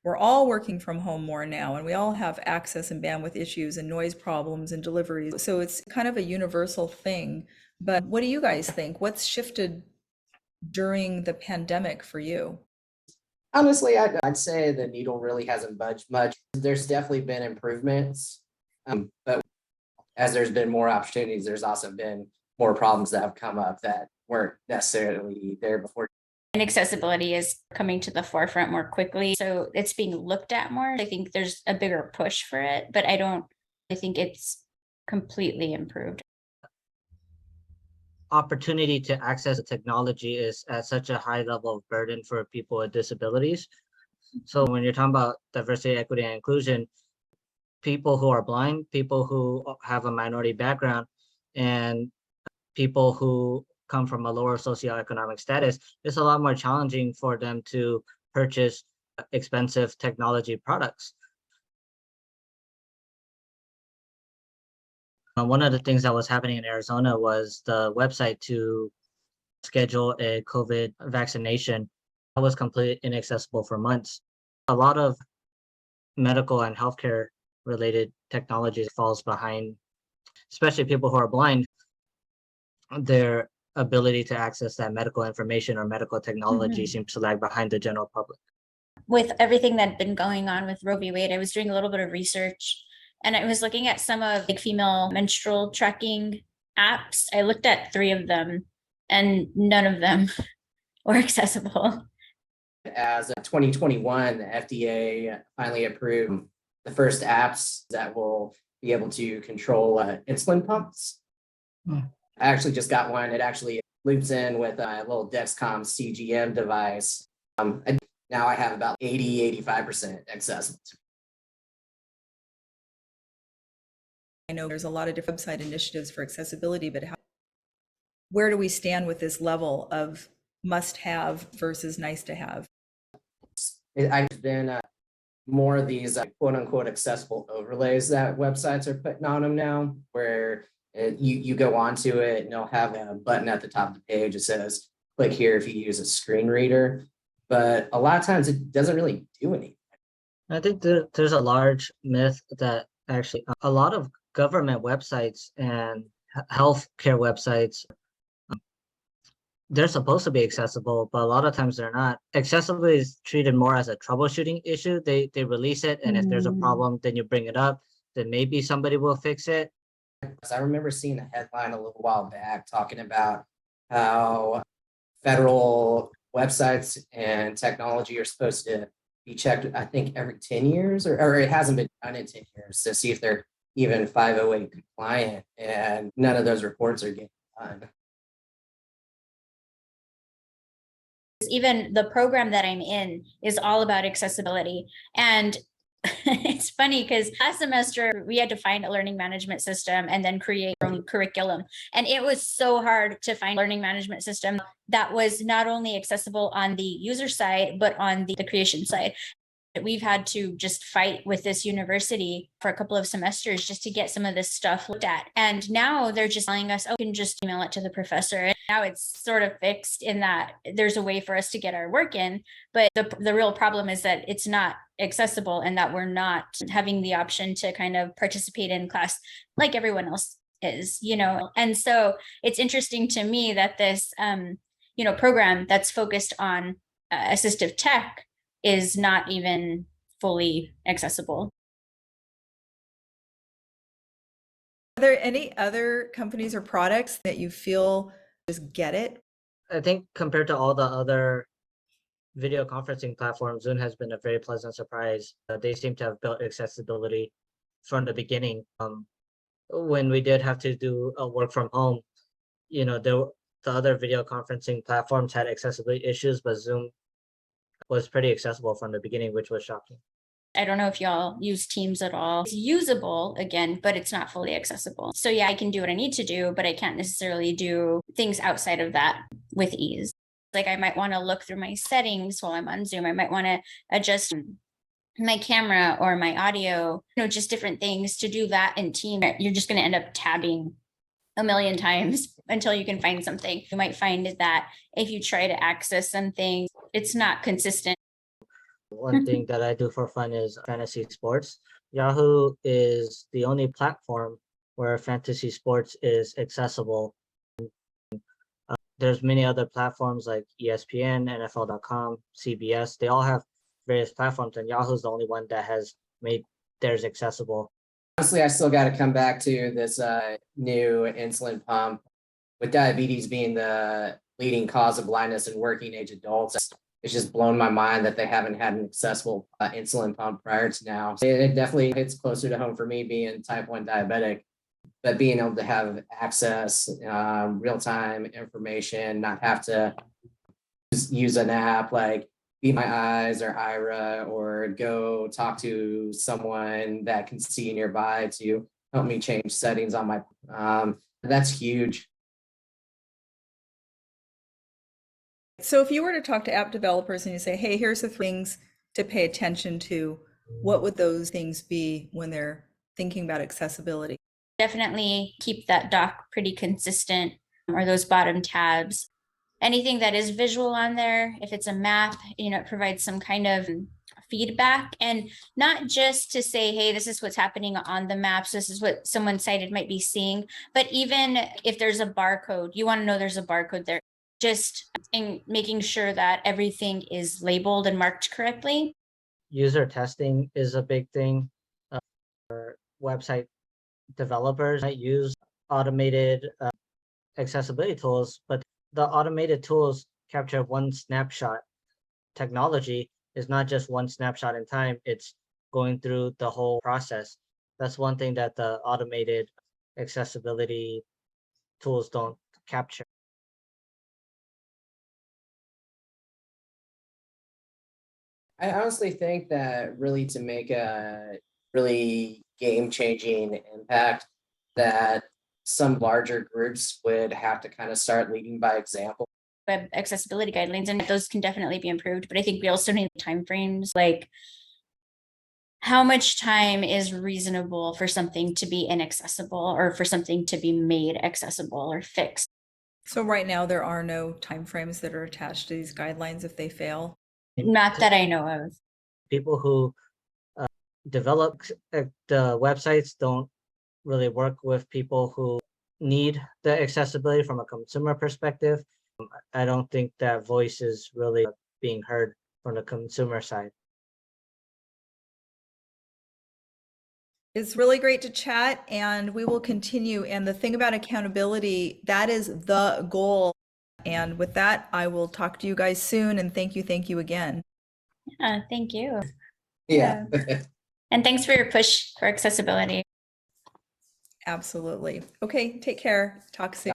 we're all working from home more now, and we all have access and bandwidth issues and noise problems and deliveries. So it's kind of a universal thing. But what do you guys think? What's shifted during the pandemic for you? Honestly, I'd say the needle really hasn't budged much. There's definitely been improvements, but as there's been more opportunities, there's also been more problems that have come up that weren't necessarily there before. And accessibility is coming to the forefront more quickly. So it's being looked at more. I think there's a bigger push for it, but I think it's completely improved. Opportunity to access technology is at such a high level of burden for people with disabilities. So when you're talking about diversity, equity, and inclusion, people who are blind, people who have a minority background, and people who come from a lower socioeconomic status, it's a lot more challenging for them to purchase expensive technology products. One of the things that was happening in Arizona was the website to schedule a COVID vaccination was completely inaccessible for months. A lot of medical and healthcare related technology falls behind, especially people who are blind. Their ability to access that medical information or medical technology seems to lag behind the general public. With everything that had been going on with Roe v. Wade, I was doing a little bit of research and I was looking at some of female menstrual tracking apps. I looked at 3 of them and none of them were accessible. As of 2021, the FDA finally approved the first apps that will be able to control insulin pumps. I actually just got one. It actually loops in with a little Dexcom CGM device. And now I have about 85% accessible. I know there's a lot of different website initiatives for accessibility, but where do we stand with this level of must have versus nice to have? I've been more of these quote unquote accessible overlays that websites are putting on them now, where you go onto it and they'll have a button at the top of the page that says, click here if you use a screen reader. But a lot of times it doesn't really do anything. I think there's a large myth that actually a lot of government websites and healthcare websites, they're supposed to be accessible, but a lot of times they're not. Accessibility is treated more as a troubleshooting issue. They release it, and if there's a problem, then you bring it up. Then maybe somebody will fix it. I remember seeing a headline a little while back talking about how federal websites and technology are supposed to be checked, I think, every 10 years, or it hasn't been done in 10 years to see if they're even 508 compliant, and none of those reports are getting done. Even the program that I'm in is all about accessibility. And it's funny because last semester we had to find a learning management system and then create our own curriculum. And it was so hard to find a learning management system that was not only accessible on the user side, but on the creation side. We've had to just fight with this university for a couple of semesters just to get some of this stuff looked at. And now they're just telling us, oh, you can just email it to the professor. And now it's sort of fixed in that there's a way for us to get our work in. But the real problem is that it's not accessible and that we're not having the option to kind of participate in class like everyone else is, And so it's interesting to me that this, program that's focused on assistive tech is not even fully accessible. Are there any other companies or products that you feel just get it? I think compared to all the other video conferencing platforms, Zoom has been a very pleasant surprise. They seem to have built accessibility from the beginning. When we did have to do a work from home, the other video conferencing platforms had accessibility issues, but Zoom was pretty accessible from the beginning, which was shocking. I don't know if y'all use Teams at all. It's usable again, but it's not fully accessible. So yeah, I can do what I need to do, but I can't necessarily do things outside of that with ease. Like I might want to look through my settings while I'm on Zoom. I might want to adjust my camera or my audio, just different things. To do that in Teams, you're just going to end up tabbing a million times until you can find something. You might find that if you try to access something, it's not consistent. One thing that I do for fun is fantasy sports. Yahoo is the only platform where fantasy sports is accessible. There's many other platforms like ESPN, NFL.com, CBS. They all have various platforms, and Yahoo's the only one that has made theirs accessible. Honestly, I still got to come back to this new insulin pump. With diabetes being the leading cause of blindness in working age adults, it's just blown my mind that they haven't had an accessible insulin pump prior to now. It definitely hits closer to home for me being type 1 diabetic, but being able to have access, real-time information, not have to use an app like Be My Eyes or Ira, or go talk to someone that can see nearby to help me change settings on my, that's huge. So if you were to talk to app developers and you say, hey, here's the things to pay attention to, what would those things be when they're thinking about accessibility? Definitely keep that dock pretty consistent, or those bottom tabs. Anything that is visual on there, if it's a map, it provides some kind of feedback, and not just to say, hey, this is what's happening on the maps, this is what someone cited might be seeing, but even if there's a barcode, you want to know there's a barcode there, just in making sure that everything is labeled and marked correctly. User testing is a big thing. Website developers might use automated accessibility tools, but the automated tools capture one snapshot. Technology is not just one snapshot in time, it's going through the whole process. That's one thing that the automated accessibility tools don't capture. I honestly think that really to make a really game-changing impact, that some larger groups would have to kind of start leading by example. Web accessibility guidelines, and those can definitely be improved, but I think we also need timeframes, like how much time is reasonable for something to be inaccessible or for something to be made accessible or fixed. So right now, there are no timeframes that are attached to these guidelines if they fail. Not that I know of. People who develop the websites don't really work with people who need the accessibility from a consumer perspective. I don't think that voice is really being heard from the consumer side. It's really great to chat, and we will continue. And the thing about accountability, that is the goal. And with that, I will talk to you guys soon, and thank you again. Thank you. Yeah. And thanks for your push for accessibility. Absolutely. Okay, take care. Talk soon.